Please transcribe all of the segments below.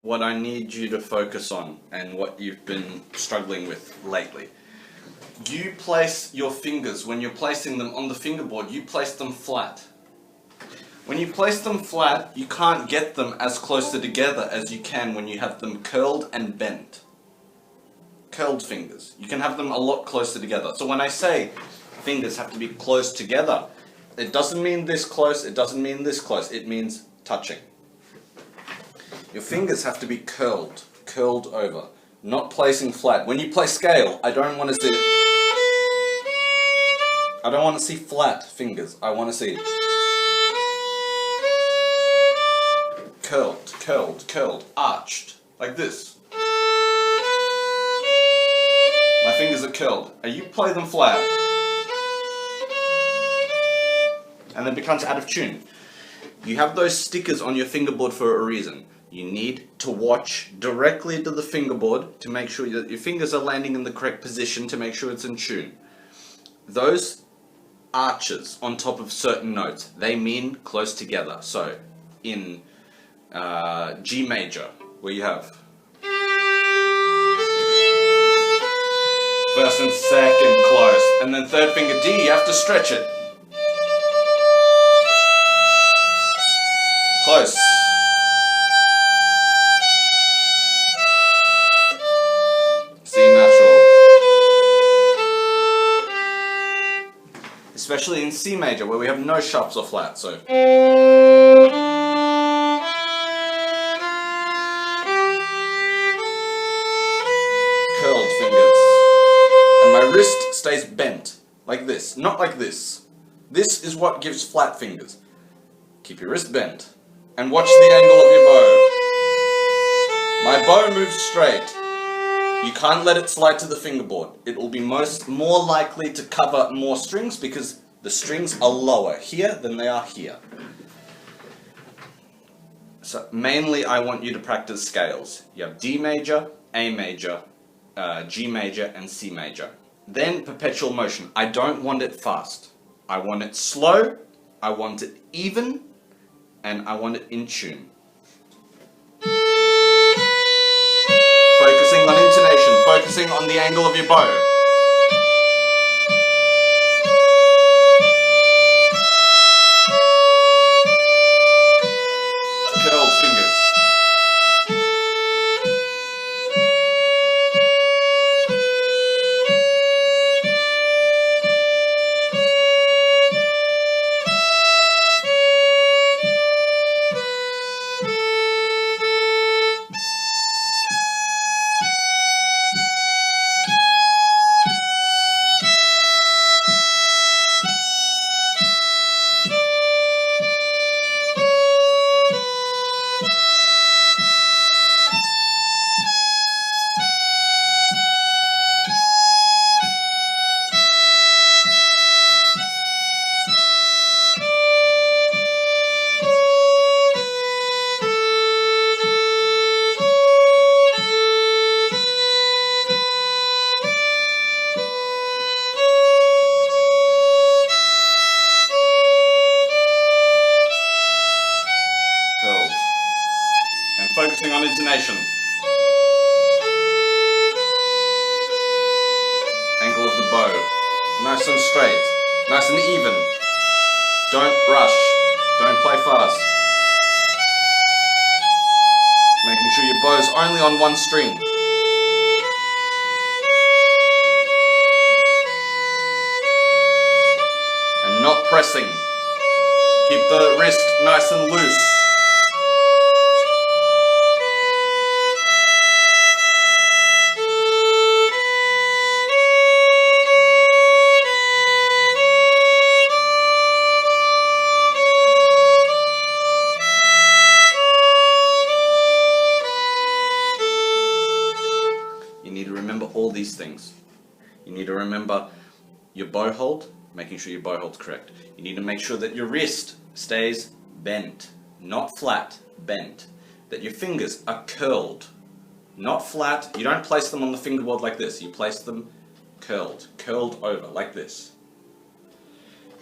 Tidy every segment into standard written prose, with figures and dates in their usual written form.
what I need you to focus on and what you've been struggling with lately. You place your fingers, when you're placing them on the fingerboard, you place them flat. When you place them flat, you can't get them as close together as you can when you have them curled and bent. Curled fingers. You can have them a lot closer together. So when I say fingers have to be close together, it doesn't mean this close, it doesn't mean this close, it means touching. Your fingers have to be curled over, not placing flat. When you play scale, I don't want to see flat fingers. I want to see curled, arched, like this. My fingers are curled. You play them flat, and it becomes out of tune. You have those stickers on your fingerboard for a reason. You need to watch directly to the fingerboard to make sure that your fingers are landing in the correct position to make sure it's in tune. Those arches on top of certain notes, they mean close together. So, in G major, where you have first and second close, and then third finger D, you have to stretch it. Close. C natural. Especially in C major, where we have no sharps or flats, so. Curled fingers. And my wrist stays bent, like this, not like this. This is what gives flat fingers. Keep your wrist bent, and watch the angle of your bow. My bow moves straight. You can't let it slide to the fingerboard. It will be more likely to cover more strings because the strings are lower here than they are here. So mainly I want you to practice scales. You have D major, A major, G major, and C major. Then perpetual motion. I don't want it fast. I want it slow, I want it even, and I want it in tune. Focusing on intonation, focusing on the angle of your bow. Curled fingers. Focusing on intonation. Angle of the bow. Nice and straight. Nice and even. Don't rush. Don't play fast. Making sure your bow's only on one string. And not pressing. Keep the wrist nice and loose. You need to remember all these things. You need to remember your bow hold, making sure your bow hold's correct. You need to make sure that your wrist stays bent, not flat, bent. That your fingers are curled, not flat. You don't place them on the fingerboard like this. You place them curled over, like this.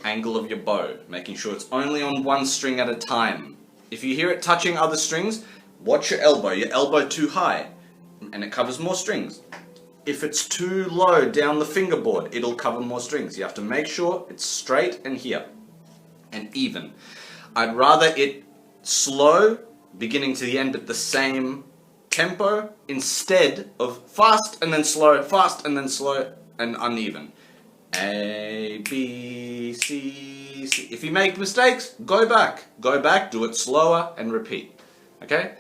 Angle of your bow, making sure it's only on one string at a time. If you hear it touching other strings, watch your elbow too high, and it covers more strings. If it's too low down the fingerboard, it'll cover more strings. You have to make sure it's straight and here, and even. I'd rather it slow, beginning to the end at the same tempo, instead of fast and then slow, and uneven. A, B, C, C. If you make mistakes, go back, do it slower and repeat. Okay?